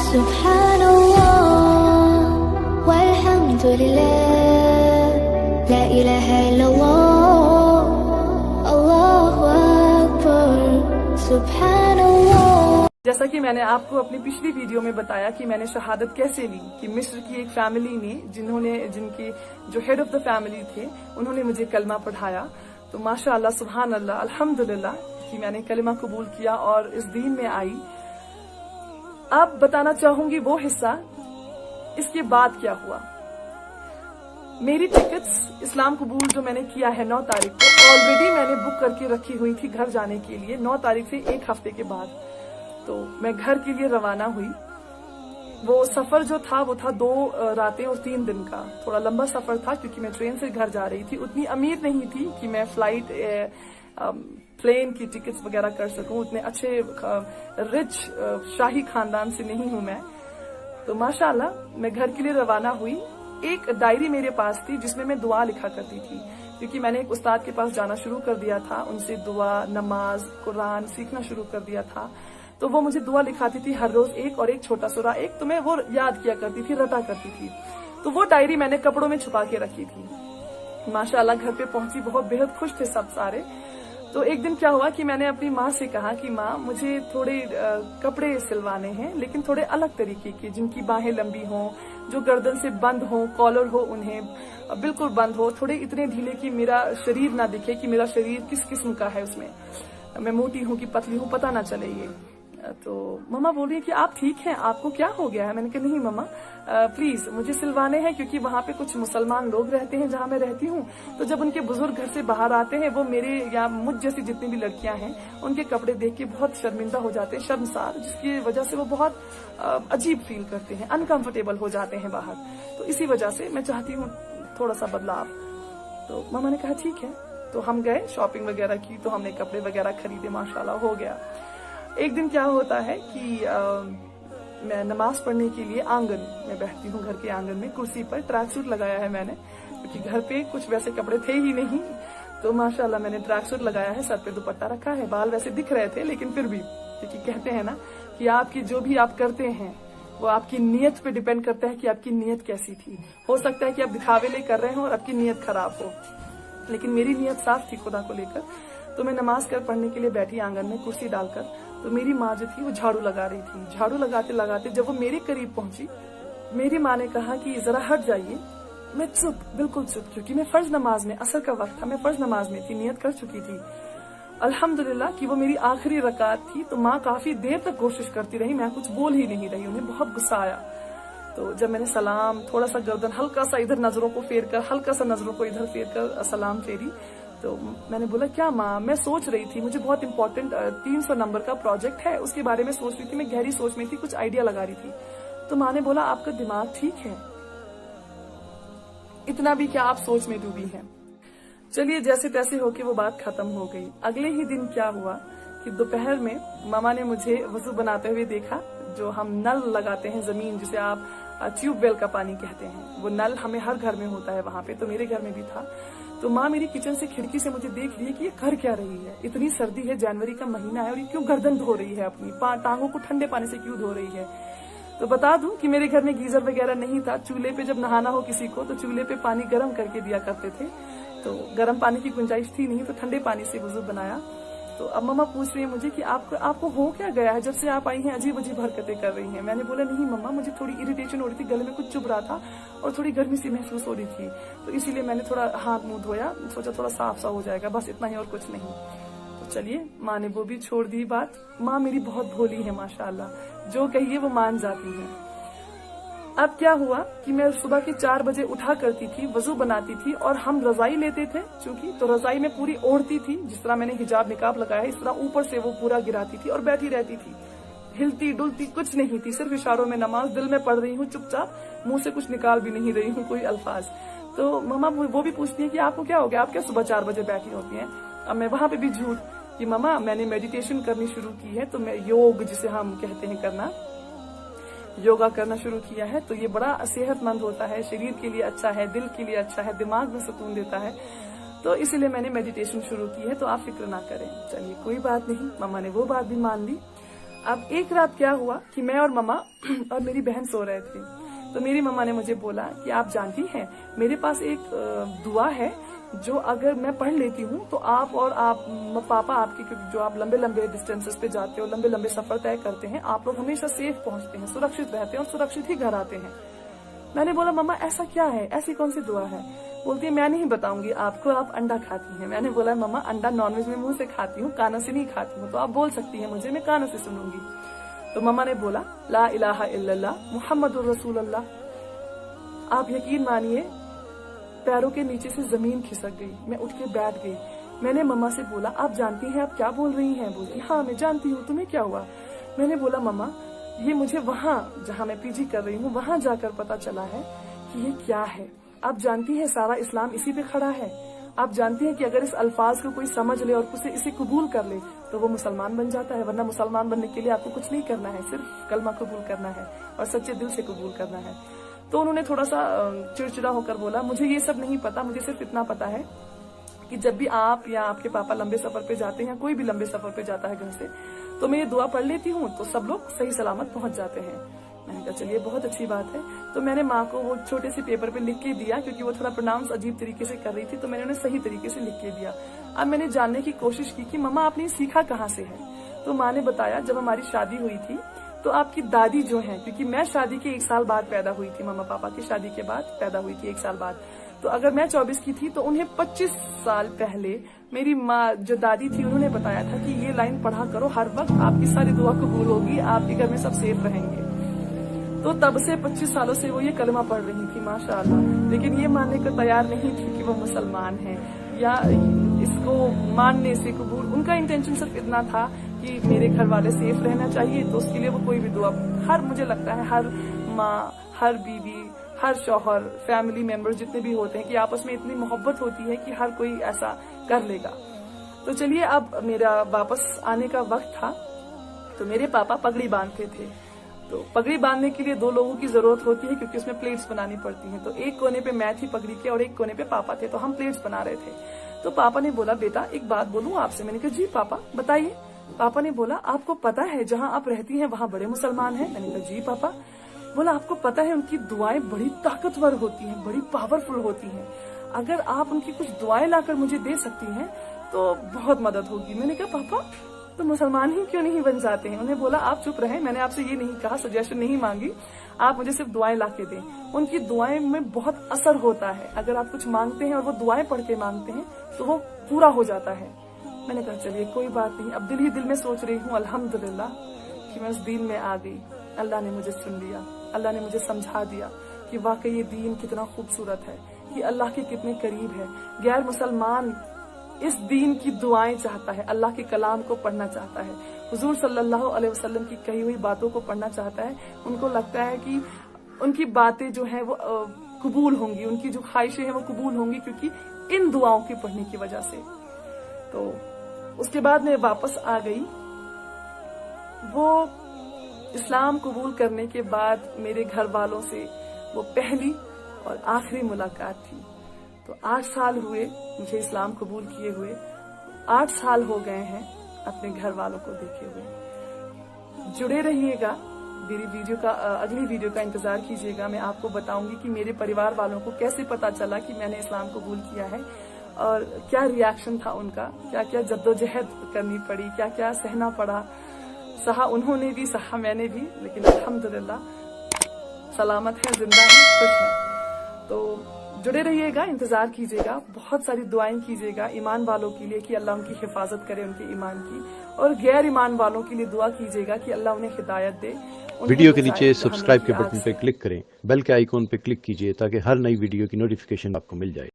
Subhanallah walhamdulillah la ilaha illallah Allahu Akbar Subhanallah। जैसा कि मैंने आपको अपनी पिछली वीडियो में बताया कि मैंने शहादत कैसे ली, कि मिस्र की एक फैमिली ने जिनके जो हेड ऑफ द फैमिली थे उन्होंने मुझे कलमा पढ़ाया। तो माशाअल्लाह सुभान अल्लाह अल्हम्दुलिल्लाह कि मैंने कलमा कबूल किया और इस दीन में आई। अब बताना चाहूंगी वो हिस्सा, इसके बाद क्या हुआ। मेरी टिकट्स इस्लाम कबूल जो मैंने किया है 9 तारीख को, ऑलरेडी मैंने बुक करके रखी हुई थी घर जाने के लिए 9 तारीख से 1 हफ्ते के बाद। तो मैं घर के लिए रवाना हुई। वो सफर जो था वो था 2 रातें और 3 दिन का, थोड़ा लंबा सफर था क्योंकि मैं ट्रेन से घर जा रही थी। उतनी अमीर नहीं थी कि मैं फ्लाइट प्लेन की टिकट्स वगैरह कर सकूं, उतने अच्छे रिच शाही खानदान से नहीं हूं मैं। तो माशाअल्लाह मैं घर के लिए रवाना हुई। एक डायरी मेरे पास थी जिसमें मैं दुआ लिखा करती थी, क्योंकि मैंने एक उस्ताद के पास जाना शुरू कर दिया था, उनसे दुआ, नमाज, कुरान सीखना शुरू कर दिया था। तो वो मुझे दुआ लिखाती थी हर रोज एक, और एक छोटा सूरा एक, तो मैं वो याद किया करती थी, रटा करती थी। तो वो डायरी मैंने कपड़ों में छुपा के रखी थी। माशाअल्लाह घर पे पहुंची, बहुत बेहद खुश थे सब सारे। तो एक दिन क्या हुआ कि मैंने अपनी माँ से कहा कि माँ मुझे थोड़े कपड़े सिलवाने हैं, लेकिन थोड़े अलग तरीके के, जिनकी बाहें लंबी हों, जो गर्दन से बंद हो, कॉलर हो उन्हें बिल्कुल बंद हो, थोड़े इतने ढीले कि मेरा शरीर ना दिखे कि मेरा शरीर किस किस्म का है, उसमें मैं मोटी हूँ कि पतली हूँ पता ना चले ये। तो मम्मा बोल रही है कि आप ठीक हैं, आपको क्या हो गया है। मैंने कहा नहीं मम्मा प्लीज मुझे सिलवाने हैं, क्योंकि वहाँ पे कुछ मुसलमान लोग रहते हैं जहाँ मैं रहती हूँ। तो जब उनके बुजुर्ग घर से बाहर आते हैं, वो मेरे या मुझ जैसी जितनी भी लड़कियां हैं उनके कपड़े देख के बहुत शर्मिंदा हो जाते हैं, शर्मसार, जिसकी वजह से वो बहुत अजीब फील करते हैं, अनकंफर्टेबल हो जाते हैं बाहर। तो इसी वजह से मैं चाहती हूँ थोड़ा सा बदलाव। तो मम्मा ने कहा ठीक है। तो हम गए, शॉपिंग वगैरह की, तो हमने कपड़े वगैरह खरीदे, माशाल्लाह हो गया। एक दिन क्या होता है कि मैं नमाज पढ़ने के लिए आंगन में बैठती हूँ, घर के आंगन में कुर्सी पर। ट्रैक सूट लगाया है मैंने, क्योंकि घर पे कुछ वैसे कपड़े थे ही नहीं। तो माशाल्लाह मैंने ट्रैक सूट लगाया है, सर पे दुपट्टा रखा है, बाल वैसे दिख रहे थे लेकिन फिर भी, क्योंकि कहते हैं ना कि आपकी जो भी आप करते हैं वो आपकी नीयत पे डिपेंड करता है कि आपकी नीयत कैसी थी। हो सकता है कि आप दिखावे लिए कर रहे हो और आपकी नीयत खराब हो, लेकिन मेरी नीयत साफ थी खुदा को लेकर। तो मैं नमाज कर पढ़ने के लिए बैठी आंगन में कुर्सी डालकर। तो मेरी माँ जो थी वो झाड़ू लगा रही थी। झाड़ू लगाते लगाते जब वो मेरे करीब पहुंची, मेरी माँ ने कहा कि जरा हट जाइए। मैं चुप, बिल्कुल चुप, क्योंकि मैं फर्ज नमाज में, असर का वक्त था, मैं फर्ज नमाज में थी, नियत कर चुकी थी। अल्हम्दुलिल्लाह कि वो मेरी आखिरी रकात थी। तो माँ काफी देर तक कोशिश करती रही, मैं कुछ बोल ही नहीं रही, उन्हें बहुत गुस्सा आया। तो जब मैंने सलाम, थोड़ा सा गर्दन हल्का सा इधर नजरों को फेर कर, हल्का सा नजरों को इधर फेर कर सलाम फेरी, तो मैंने बोला क्या माँ, मैं सोच रही थी, मुझे बहुत इंपॉर्टेंट 300 नंबर का प्रोजेक्ट है, उसके बारे में सोच रही थी, मैं गहरी सोच में थी, कुछ आइडिया लगा रही थी। तो माँ ने बोला आपका दिमाग ठीक है, इतना भी क्या आप सोच में डूबी हैं। चलिए जैसे तैसे होके वो बात खत्म हो गई। अगले ही दिन क्या हुआ कि दोपहर में मामा ने मुझे वजू बनाते हुए देखा। जो हम नल लगाते हैं जमीन, जिसे आप ट्यूबवेल का पानी कहते हैं, वो नल हमें हर घर में होता है वहां पे, तो मेरे घर में भी था। तो माँ मेरी किचन से खिड़की से मुझे देख रही है कि ये कर क्या रही है, इतनी सर्दी है, जनवरी का महीना है, और ये क्यों गर्दन धो रही है, अपनी टांगों को ठंडे पानी से क्यों धो रही है। तो बता दूं कि मेरे घर में गीजर वगैरह नहीं था। चूल्हे पे जब नहाना हो किसी को तो चूल्हे पे पानी गर्म करके दिया करते थे, तो गर्म पानी की गुंजाइश थी नहीं, तो ठंडे पानी से वजू बनाया। तो अब मम्मा पूछ रही है मुझे कि आपको हो क्या गया है, जब से आप आई हैं अजीब अजीब हरकतें कर रही हैं। मैंने बोला नहीं मम्मा, मुझे थोड़ी इरिटेशन हो रही थी, गले में कुछ चुभ रहा था और थोड़ी गर्मी सी महसूस हो रही थी, तो इसीलिए मैंने थोड़ा हाथ मुंह धोया, सोचा थोड़ा साफ सा हो जाएगा, बस इतना ही और कुछ नहीं। तो चलिए माँ ने वो भी छोड़ दी बात। माँ मेरी बहुत भोली है माशाल्लाह, जो कहिए वो मान जाती है। अब क्या हुआ कि मैं सुबह के 4 बजे उठा करती थी, वजू बनाती थी, और हम रजाई लेते थे चूंकि, तो रजाई में पूरी ओढ़ती थी, जिस तरह मैंने हिजाब निकाब लगाया है इस तरह ऊपर से वो पूरा गिराती थी और बैठी रहती थी, हिलती डुलती कुछ नहीं थी, सिर्फ इशारों में नमाज दिल में पढ़ रही हूँ चुपचाप, मुंह से कुछ निकाल भी नहीं रही हूँ कोई अल्फाज। तो मम्मा वो भी पूछती है कि आपको क्या हो गया, आप क्या सुबह 4 बजे बैठी होती हैं। अब मैं वहां पे भी झूठ कि मम्मा मैंने मेडिटेशन करनी शुरू की है, तो मैं योग जिसे हम कहते हैं करना, योगा करना शुरू किया है, तो ये बड़ा सेहतमंद होता है, शरीर के लिए अच्छा है, दिल के लिए अच्छा है, दिमाग में सुकून देता है, तो इसीलिए मैंने मेडिटेशन शुरू की है, तो आप फिक्र ना करें। चलिए कोई बात नहीं, मम्मा ने वो बात भी मान ली। अब एक रात क्या हुआ कि मैं और मम्मा और मेरी बहन सो रहे थे, तो मेरी मम्मा ने मुझे बोला कि आप जानती हैं मेरे पास एक दुआ है जो अगर मैं पढ़ लेती हूँ तो आप और पापा आपके, क्योंकि जो आप लंबे लंबे डिस्टेंसेस पे जाते हो, लंबे लंबे सफर तय करते हैं, आप लोग हमेशा सेफ पहुंचते हैं, सुरक्षित रहते हैं और सुरक्षित ही घर आते हैं। मैंने बोला मम्मा ऐसा क्या है, ऐसी कौन सी दुआ है? बोलती है मैं नहीं बताऊंगी आपको, आप अंडा खाती हैं। मैंने बोला मम्मा अंडा नॉनवेज में मुंह से खाती हूँ, कानों से नहीं खाती हूँ, तो आप बोल सकती हैं मुझे, मैं कानों से सुनूंगी। तो मम्मा ने बोला ला इलाहा इल्लल्लाह मुहम्मदुर रसूलुल्लाह। आप यकीन मानिए पैरों के नीचे से जमीन खिसक गई, मैं उठ के बैठ गई। मैंने मम्मा से बोला आप जानती हैं आप क्या बोल रही हैं? बोलती हाँ मैं जानती हूँ, तुम्हें क्या हुआ? मैंने बोला मम्मा ये मुझे वहाँ जहाँ मैं पीजी कर रही हूँ वहाँ जाकर पता चला है कि ये क्या है। आप जानती हैं सारा इस्लाम इसी पे खड़ा है। आप जानती हैं कि अगर इस अल्फाज को कोई समझ ले और इसे कबूल कर ले तो वो मुसलमान बन जाता है, वरना मुसलमान बनने के लिए आपको कुछ नहीं करना है, सिर्फ कलमा कबूल करना है और सच्चे दिल से कबूल करना है। तो उन्होंने थोड़ा सा चिड़चिड़ा होकर बोला मुझे ये सब नहीं पता, मुझे सिर्फ इतना पता है कि जब भी आप या आपके पापा लंबे सफर पे जाते हैं, कोई भी लंबे सफर पे जाता है घर से, तो मैं ये दुआ पढ़ लेती हूँ तो सब लोग सही सलामत पहुंच जाते हैं। मैंने कहा चलिए बहुत अच्छी बात है। तो मैंने माँ को वो छोटे से पेपर पे लिख के दिया, क्योंकि वो थोड़ा प्रोनाउंस अजीब तरीके से कर रही थी, तो मैंने उन्हें सही तरीके से लिख के दिया। अब मैंने जानने की कोशिश की कि मम्मा आपने सीखा कहाँ से है? तो माँ ने बताया जब हमारी शादी हुई थी तो आपकी दादी जो है, क्योंकि मैं शादी के 1 साल बाद पैदा हुई थी, मम्मा पापा की शादी के बाद पैदा हुई थी 1 साल बाद, तो अगर मैं 24 की थी तो उन्हें 25 साल पहले मेरी माँ जो दादी थी उन्होंने बताया था कि ये लाइन पढ़ा करो हर वक्त, आपकी सारी दुआ कबूल होगी, आपके घर में सब सेफ रहेंगे। तो तब से 25 सालों से वो ये कलमा पढ़ रही थी माशाअल्लाह, लेकिन ये मानने को तैयार नहीं थी कि वो मुसलमान है या इसको मानने से कबूल। उनका इंटेंशन सिर्फ इतना था कि मेरे घर वाले सेफ रहना चाहिए, तो उसके लिए वो कोई भी दुआ, मुझे लगता है हर माँ, हर बीवी, हर शौहर, फैमिली मेंबर्स जितने भी होते हैं कि आपस में इतनी मोहब्बत होती है कि हर कोई ऐसा कर लेगा। तो चलिए अब मेरा वापस आने का वक्त था, तो मेरे पापा पगड़ी बांधते थे। तो पगड़ी बांधने के लिए 2 लोगों की जरूरत होती है क्योंकि उसमें प्लेट्स बनानी पड़ती हैं। तो एक कोने पे मैं थी पगड़ी के और एक कोने पे पापा थे, तो हम प्लेट्स बना रहे थे। तो पापा ने बोला बेटा एक बात बोलूं आपसे। मैंने कहा जी पापा बताइए। पापा ने बोला आपको पता है जहाँ आप रहती हैं वहाँ बड़े मुसलमान हैं? मैंने कहा जी पापा। बोला आपको पता है उनकी दुआएं बड़ी ताकतवर होती हैं, बड़ी पावरफुल होती हैं, अगर आप उनकी कुछ दुआएं लाकर मुझे दे सकती हैं तो बहुत मदद होगी। मैंने कहा पापा तो मुसलमान ही क्यों नहीं बन जाते हैं? उन्हें बोला आप चुप रहें, मैंने आपसे ये नहीं कहा, सजेशन नहीं मांगी, आप मुझे सिर्फ दुआएं ला के दें। उनकी दुआएं में बहुत असर होता है, अगर आप कुछ मांगते हैं और वो दुआएं पढ़ के मांगते हैं तो वो पूरा हो जाता है। मैंने कहा चलिए कोई बात नहीं। अब दिल ही दिल में सोच रही हूँ अल्हम्दुलिल्लाह कि मैं उस दीन में आ गई, अल्लाह ने मुझे सुन लिया, अल्लाह ने मुझे समझा दिया कि वाकई ये दीन कितना खूबसूरत है, कि अल्लाह के कितने करीब है। गैर मुसलमान इस दीन की दुआएं चाहता है, अल्लाह के कलाम को पढ़ना चाहता है, हुजूर सल्लल्लाहु अलैहि वसल्लम की कही हुई बातों को पढ़ना चाहता है। उनको लगता है कि उनकी बातें जो है वो कबूल होंगी, उनकी जो ख्वाहिशें हैं वो कबूल होंगी क्योंकि इन दुआओं के पढ़ने की वजह से। तो उसके बाद मैं वापस आ गई। वो इस्लाम कबूल करने के बाद मेरे घर वालों से वो पहली और आखिरी मुलाकात थी। तो 8 साल हुए मुझे इस्लाम कबूल किए हुए, 8 साल हो गए हैं अपने घर वालों को देखे हुए। जुड़े रहिएगा, मेरी वीडियो का अगली वीडियो का इंतजार कीजिएगा। मैं आपको बताऊंगी कि मेरे परिवार वालों को कैसे पता चला कि मैंने इस्लाम कबूल किया है और क्या रिएक्शन था उनका, क्या क्या जद्दोजहद करनी पड़ी, क्या क्या सहना पड़ा। सहा उन्होंने भी, सहा मैंने भी, लेकिन अल्हम्दुलिल्लाह सलामत है, जिंदा है, खुश है। तो जुड़े रहिएगा, इंतजार कीजिएगा, बहुत सारी दुआएं कीजिएगा ईमान वालों के लिए कि अल्लाह उनकी हिफाजत करे उनके ईमान की, और गैर ईमान वालों के लिए दुआ कीजिएगा कि अल्लाह उन्हें हिदायत दे। वीडियो के नीचे सब्सक्राइब के बटन पे क्लिक करें, बेल के आइकॉन पे क्लिक कीजिए ताकि हर नई वीडियो की नोटिफिकेशन आपको मिल जाए।